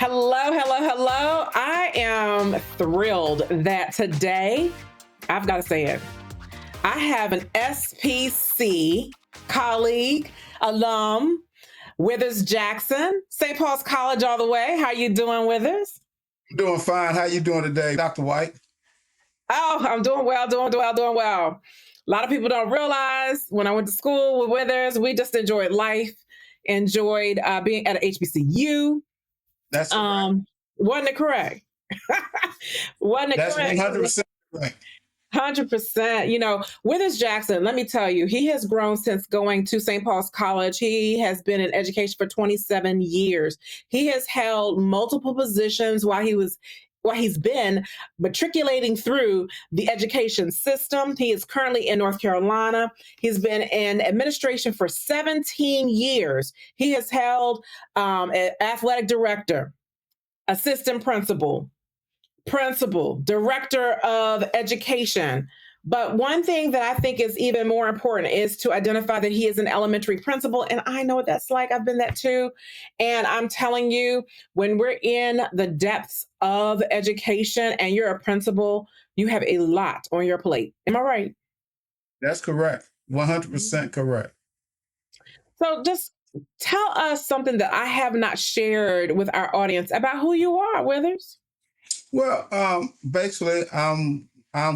Hello, hello, hello. I am thrilled that today, I've got to say it, I have an SPC colleague, alum, Withers Jackson, St. Paul's College all the way. How you doing, Withers? Doing fine. How you doing today, Dr. White? Oh, I'm doing well, doing well. A lot of people don't realize when I went to school with Withers, we just enjoyed life, enjoyed being at an HBCU. That's correct. Wasn't it correct? Wasn't it That's correct? 100% correct. 100%. Withers Jackson, let me tell you, he has grown since going to St. Paul's College. He has been in education for 27 years. He has held multiple positions while he's been matriculating through the education system. He is currently in North Carolina. He's been in administration for 17 years. He has held athletic director, assistant principal, director of education. But one thing that I think is even more important is to identify that he is an elementary principal. And I know what that's like. I've been that too. And I'm telling you, when we're in the depths of education and you're a principal, you have a lot on your plate. Am I right? That's correct. 100% correct. So just tell us something that I have not shared with our audience about who you are, Withers. Well, basically, I'm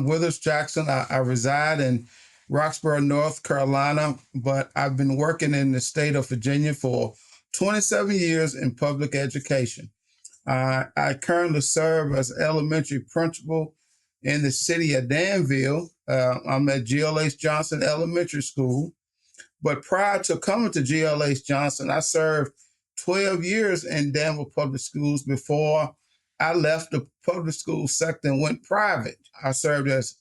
Withers Jackson. I reside in Roxborough, North Carolina, but I've been working in the state of Virginia for 27 years in public education. I currently serve as elementary principal in the city of Danville. I'm at GLH Johnson Elementary School. But prior to coming to GLH Johnson, I served 12 years in Danville Public Schools before I left the public school sector and went private. I served as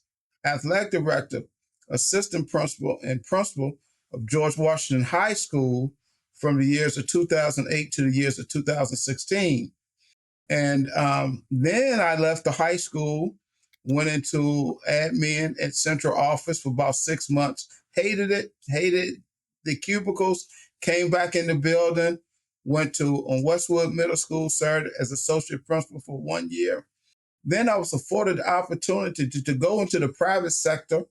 athletic director, assistant principal, and principal of George Washington High School from the years of 2008 to the years of 2016. And then I left the high school, went into admin at central office for about 6 months, hated the cubicles, came back in the building, went to on Westwood Middle School, served as associate principal for 1 year. Then I was afforded the opportunity to go into the private sector.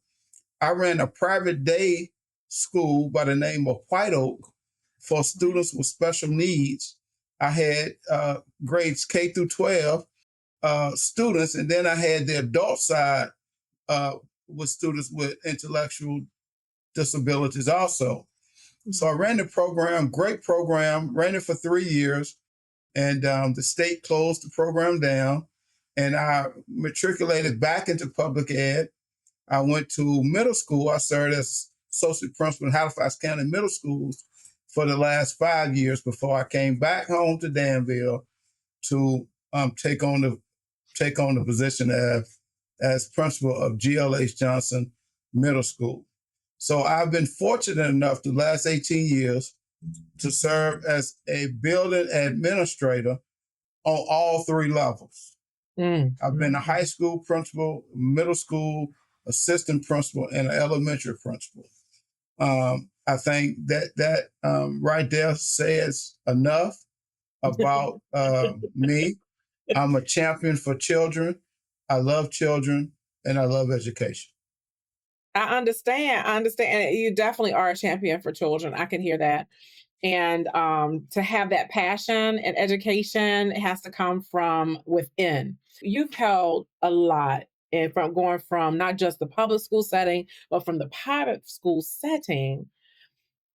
I ran a private day school by the name of White Oak for students with special needs. I had grades K through 12 students, and then I had the adult side with students with intellectual disabilities also. So I ran the program, great program, ran it for 3 years, and the state closed the program down, and I matriculated back into public ed. I went to middle school. I served as associate principal in Halifax County Middle Schools for the last 5 years before I came back home to Danville to take on the position as principal of GLH Johnson Middle School. So I've been fortunate enough the last 18 years to serve as a building administrator on all three levels. I've been a high school principal, middle school assistant principal, and an elementary principal. I think that right there says enough about me. I'm a champion for children. I love children, and I love education. I understand. And you definitely are a champion for children. I can hear that. And to have that passion and education, it has to come from within. You've held a lot, and from going from not just the public school setting, but from the private school setting.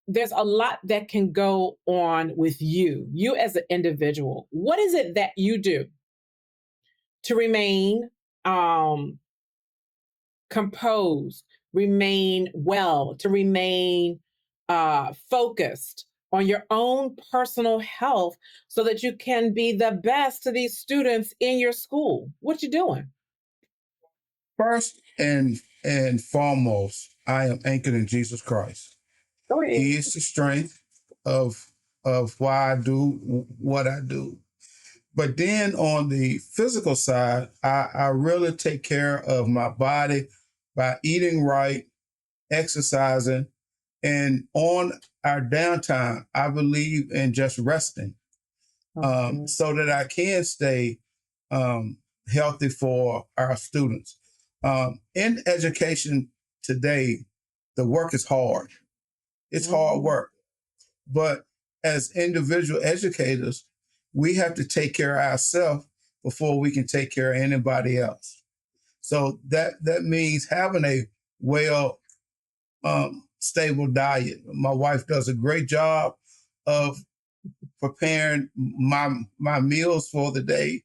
There's a lot that can go on with you as an individual. What is it that you do to remain composed, remain well, to remain focused on your own personal health so that you can be the best to these students in your school? What you doing? First and foremost, I am anchored in Jesus Christ. Go ahead. He is the strength of why I do what I do. But then on the physical side, I really take care of my body by eating right, exercising, and on our downtime, I believe in just resting. Okay. so that I can stay um, healthy for our students. In education today, the work is hard. It's hard Mhm. work. But as individual educators, we have to take care of ourselves before we can take care of anybody else. So that means having a well stable diet. My wife does a great job of preparing my meals for the day.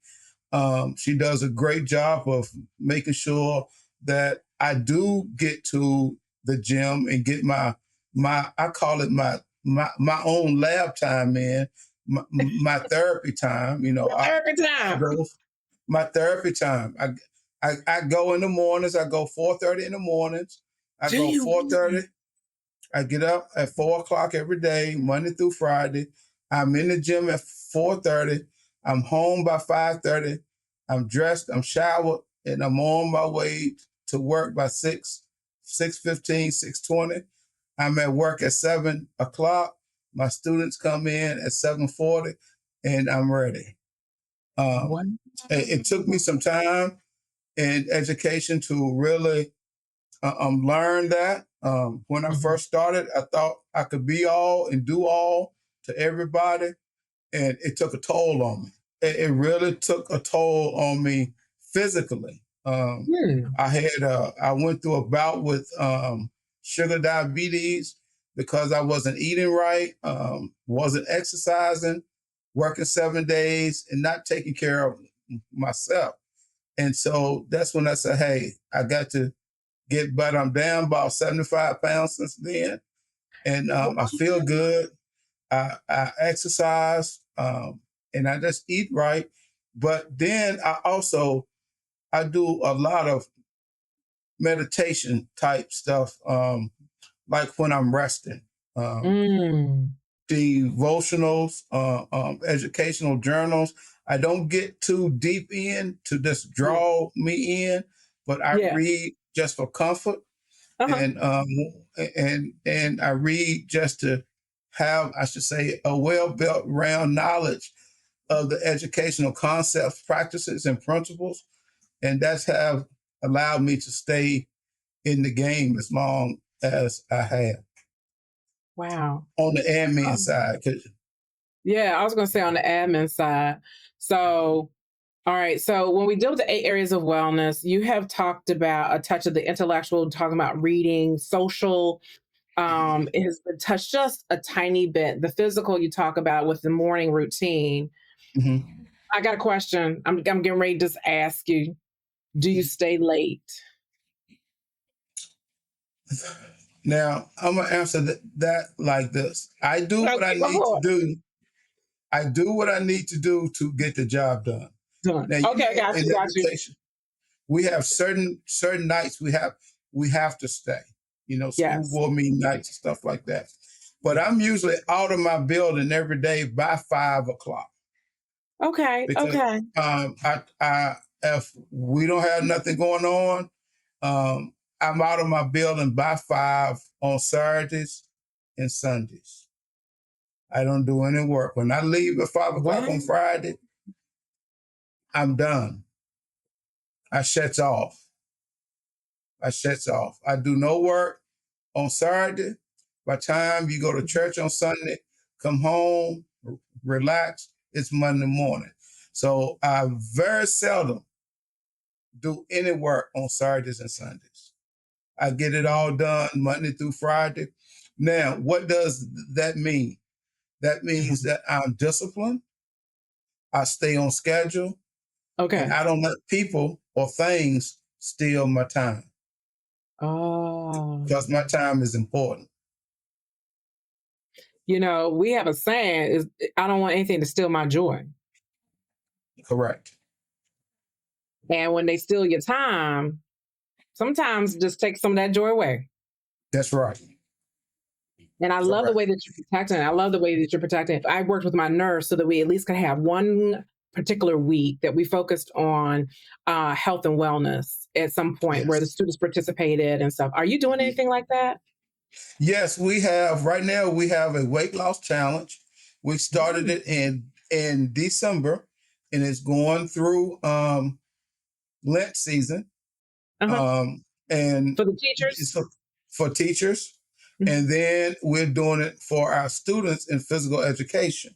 She does a great job of making sure that I do get to the gym and get my I call it my own lab time in my therapy time. You know, Every I time. go my therapy time. I go in the mornings. I go 4:30 in the mornings. I Do go you 4:30. really? I get up at 4 o'clock every day, Monday through Friday. I'm in the gym at 4:30. I'm home by 5:30. I'm dressed, I'm showered, and I'm on my way to work by 6:15, 6:20. I'm at work at 7 o'clock. My students come in at 7:40, and I'm ready. Um, What? it took me some time in education to really learned that. When I Mhm. first started, I thought I could be all and do all to everybody, and it took a toll on me. It really took a toll on me physically. Hmm. I went through a bout with sugar diabetes because I wasn't eating right, wasn't exercising, working 7 days, and not taking care of myself. And so that's when I said, "Hey, I got to get better. I'm down about 75 pounds since then, and I feel good. I exercise, and I just eat right. But then I do a lot of meditation type stuff, like when I'm resting. Um, Mm. Devotionals, educational journals. I don't get too deep in to just Yeah. draw me in, but I Yeah. read just for comfort Uh-huh. and I read just to have, I should say, a well built round knowledge of the educational concepts, practices, and principles, and that's have allowed me to stay in the game as long as I have Wow. on the admin Um, side. 'Cause yeah, I was going to say on the admin side. So, all right. So, when we deal with the 8 areas of wellness, you have talked about a touch of the intellectual, talking about reading, social. It has been touched just a tiny bit. The physical, you talk about with the morning routine. Mhm. I got a question. I'm getting ready to just ask you: do you stay late? Now I'm gonna answer that like this: I do what I Okay, go need to for it. do. I do what I need to do to get the job done. Done. Now, Okay, got in you, got you. education, we have certain nights we have to stay. You know, school Yes. board meeting nights and stuff like that. But I'm usually out of my building every day by 5 o'clock Okay, because okay. I if we don't have nothing going on, um, I'm out of my building by 5 on Saturdays and Sundays. I don't do any work. When I leave at 5 o'clock on Wow. Friday, I'm done. I shuts off. I shuts off. I do no work on Saturday. By the time you go to church on Sunday, come home, relax, it's Monday morning. So I very seldom do any work on Saturdays and Sundays. I get it all done Monday through Friday. Now, what does that mean? That means that I'm disciplined, I stay on schedule, and Okay. I don't let people or things steal my time Oh. because my time is important. We have a saying is I don't want anything to steal my joy. Correct. And when they steal your time, sometimes just take some of that joy away. That's right. And I love the Correct. way that you're protecting it. I love the way that you're protecting it. I worked with my nurse so that we at least could have one particular week that we focused on health and wellness at some point where the Yes. students participated and stuff. Are you doing anything like that? Yes, we have right now we have a weight loss challenge. We started Mm. it in in December, and it's going through Lent season, Uh-huh. and For the teachers? it's for teachers, Mhm. and then we're doing it for our students in physical education.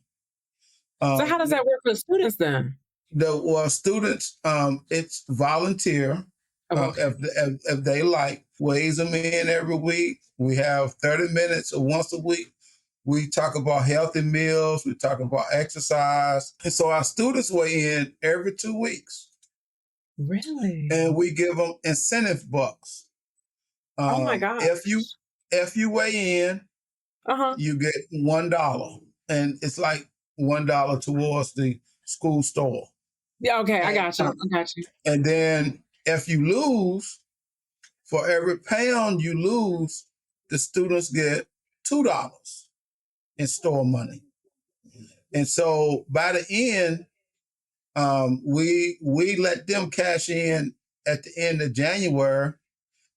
So how does Um, that work for the students then? the well, students, it's volunteer. Oh, okay. If they like, weighs them in every week. We have 30 minutes once a week. We talk about healthy meals. We talk about exercise. And so our students weigh in every 2 weeks, Really? and we give them incentive bucks. Oh my If you gosh. weigh in, Uh-huh. you get $1, and it's like $1 towards the school store. Yeah, okay, I And got you. I got you. and then if you lose, for every pound you lose, the students get $2 in store money. And so by the end, we let them cash in at the end of January.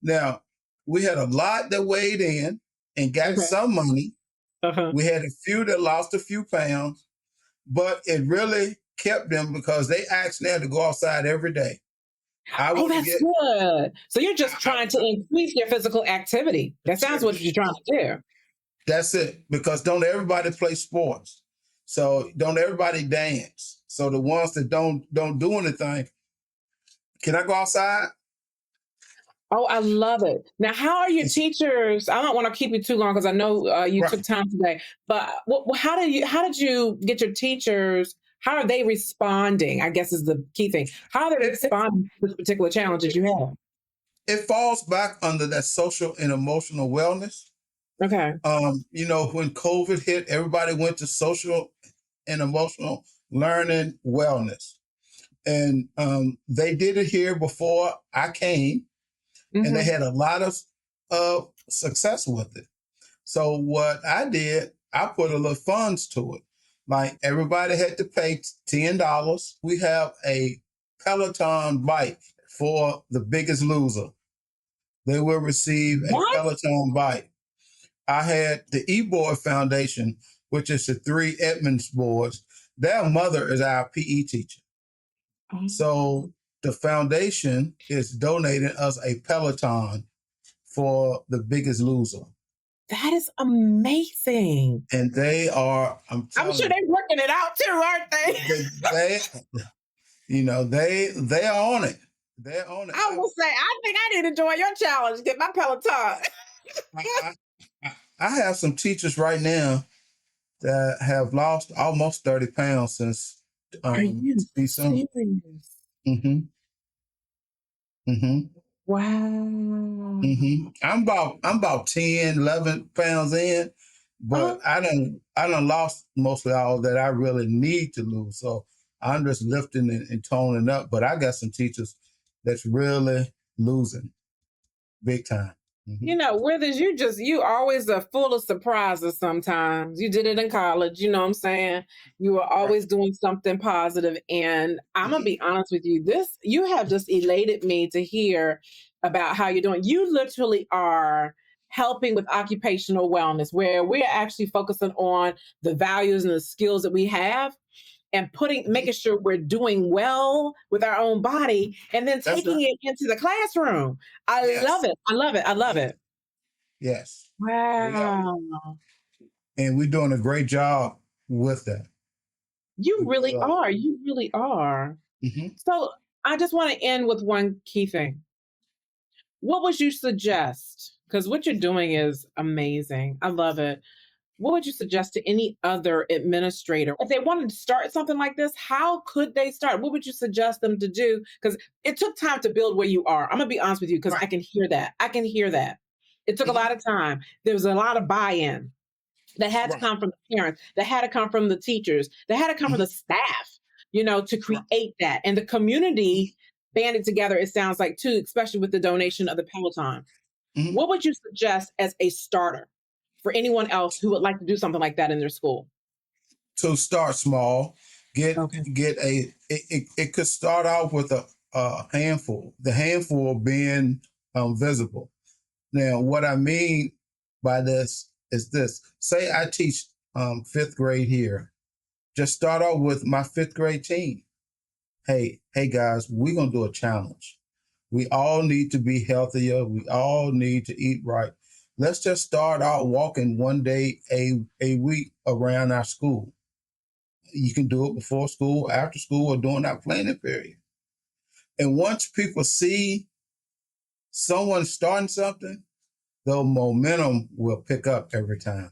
Now, we had a lot that weighed in and got Okay. some money. Uh-huh. We had a few that lost a few pounds, but it really kept them because they actually had to go outside every day. I Oh, wouldn't that's get. good. So you're just trying to increase your physical activity. That sounds what you're trying to do. That's it. Because don't everybody play sports, so don't everybody dance. So the ones that don't do anything, can I go outside? Oh, I love it. Now, how are your It's teachers? I don't want to keep you too long because I know you right. took time today. But how did you get your teachers? How are they responding? I guess is the key thing. How are they It, it, responding to this particular challenges you have? it falls back under that social and emotional wellness. Okay. When COVID hit, everybody went to social and emotional learning wellness. And they did it here before I came, and they Hmm. had a lot of success with it. So what I did, I put a little funds to it. Like everybody had to pay $10. We have a Peloton bike for the biggest loser. They will receive a What? Peloton bike. I had the eBoard Foundation, which is the three Edmonds boards. Their mother is our PE teacher. Oh, So the foundation is donating us a Peloton for the biggest loser. that is amazing. And they are, I'm I'm telling sure you, they're working it out too, aren't they? they they are on it. They're on it. I will say, I think I need to join your challenge, get my Peloton. I, I have some teachers right now that have lost almost 30 pounds since Are you December. serious? Hmm. Hmm. Wow. I'm about 10, 11 pounds in, but Uh-huh. I done lost mostly all that I really need to lose. So I'm just lifting and toning up. But I got some teachers that's really losing big time. Hmm. You know, Withers, you always are full of surprises sometimes. You did it in college, you know what I'm saying? You were Right. always doing something positive. And I'm gonna Hmm. be honest with you, this you have just elated me to hear about how you're doing. You literally are helping with occupational wellness, where we're actually focusing on the values and the skills that we have and Hmm. making sure we're doing well with our own body and then That's taking right. it into the classroom. I love Yes. it. I love it. I love Yes. it. Yes. We are. Wow. And we're doing a great job with that. You We really really are. are. You really are. Hmm. So I just want to end with one key thing. What would you suggest? Because what you're doing is amazing. I love it. What would you suggest to any other administrator if they wanted to start something like this? How could they start? What would you suggest them to do? Because it took time to build where you are. I'm gonna be honest with you because Right. I can hear that. I can hear that. It took a Hmm. lot of time. There was a lot of buy-in that had to Right. come from the parents, that had to come from the teachers, that had to come from the Hmm. staff, to Right. create that. And the community banded together, it sounds like too, especially with the donation of the Peloton. Hmm. What would you suggest as a starter for anyone else who would like to do something like that in their school? To start small, get Okay. get a it could start off with a handful. The handful being visible. Now, what I mean by this is this: say I teach fifth grade here, Just start off with my fifth grade team. Hey guys, we're gonna do a challenge. We all need to be healthier. We all need to eat right. Let's just start out walking one day a week around our school. You can do it before school, after school, or during that planning period. And once people see someone starting something, the momentum will pick up every time.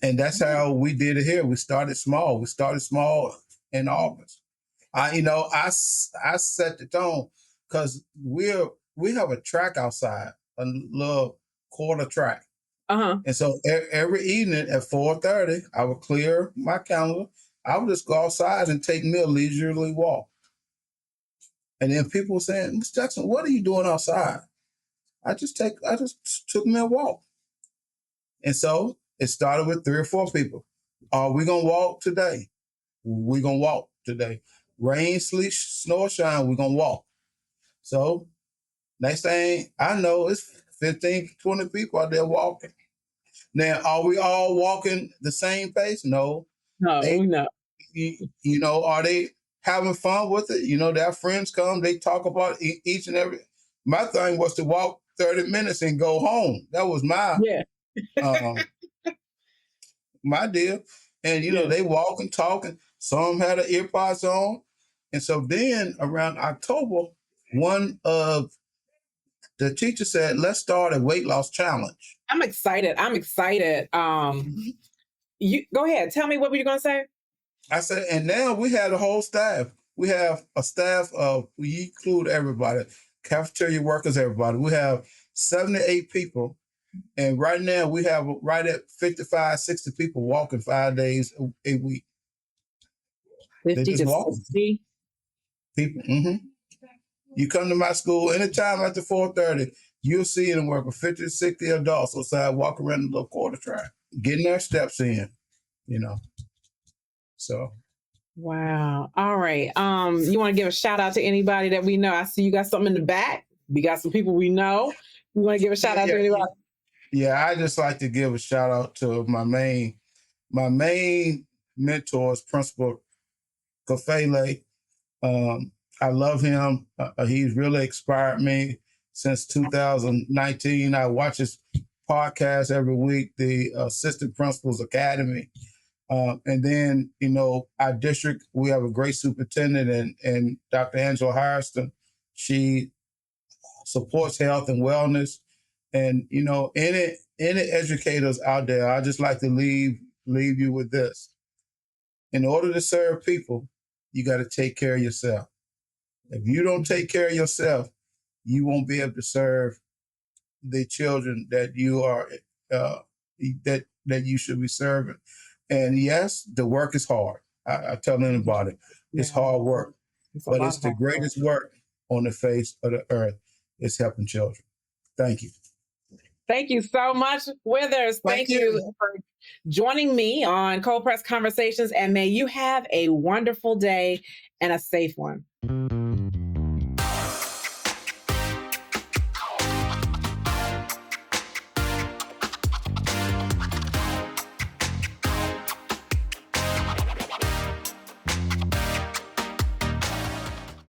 And that's how we did it here. We started small. We started small in August. I set the tone because we have a track outside, a little quarter track. Uh-huh. And so every evening at 4:30, I would clear my calendar. I would just go outside and take me a leisurely walk. And then people were saying, Mr. Jackson, what are you doing outside? I just took me a walk. And so it started with 3 or 4 people. Are we gonna walk today? We're gonna walk today. Rain, sleet, snow, or shine, we're gonna walk. So next thing I know, it's 15, 20 people out there walking. Now, are we all walking the same pace? No. No, They, no. are they having fun with it? Their friends come, they talk about each and every. My thing was to walk 30 minutes and go home. That was Yeah. um, my deal. And Yeah. they walking, talking. Some had their earpods on, and so then around October, one of the teachers said, "Let's start a weight loss challenge." I'm excited. I'm excited. You go ahead. Tell me what were you gonna say? I said, and now we have a whole staff. We have a staff of, we include everybody, cafeteria workers, everybody. We have 78 people. And right now we have right at 55, 60 people walking 5 days a week. They're 50 just to walking. 60. People. You come to my school anytime after 4:30, you'll see them working 50 to 60 adults outside walking around the little quarter track, getting their steps in, you know. So Wow. All right. You want to give a shout out to anybody that we know? I see you got something in the back. We got some people we know. You want to give a shout out to anybody? Yeah, I just like to give a shout out to my main mentors, Principal Kafele. I love him. He's really inspired me since 2019. I watch his podcast every week, the Assistant Principals Academy. And then, our district, we have a great superintendent and Dr. Angela Hairston. She supports health and wellness. And, any educators out there, I just like to leave you with this. In order to serve people, you got to take care of yourself. If you don't take care of yourself, you won't be able to serve the children that you are that you should be serving. And yes, the work is hard. I tell anybody, it's hard work, but it's the greatest work on the face of the earth. It's helping children. Thank you. Thank you so much, Withers. Thank you for joining me on Cold Press Conversations, and may you have a wonderful day and a safe one.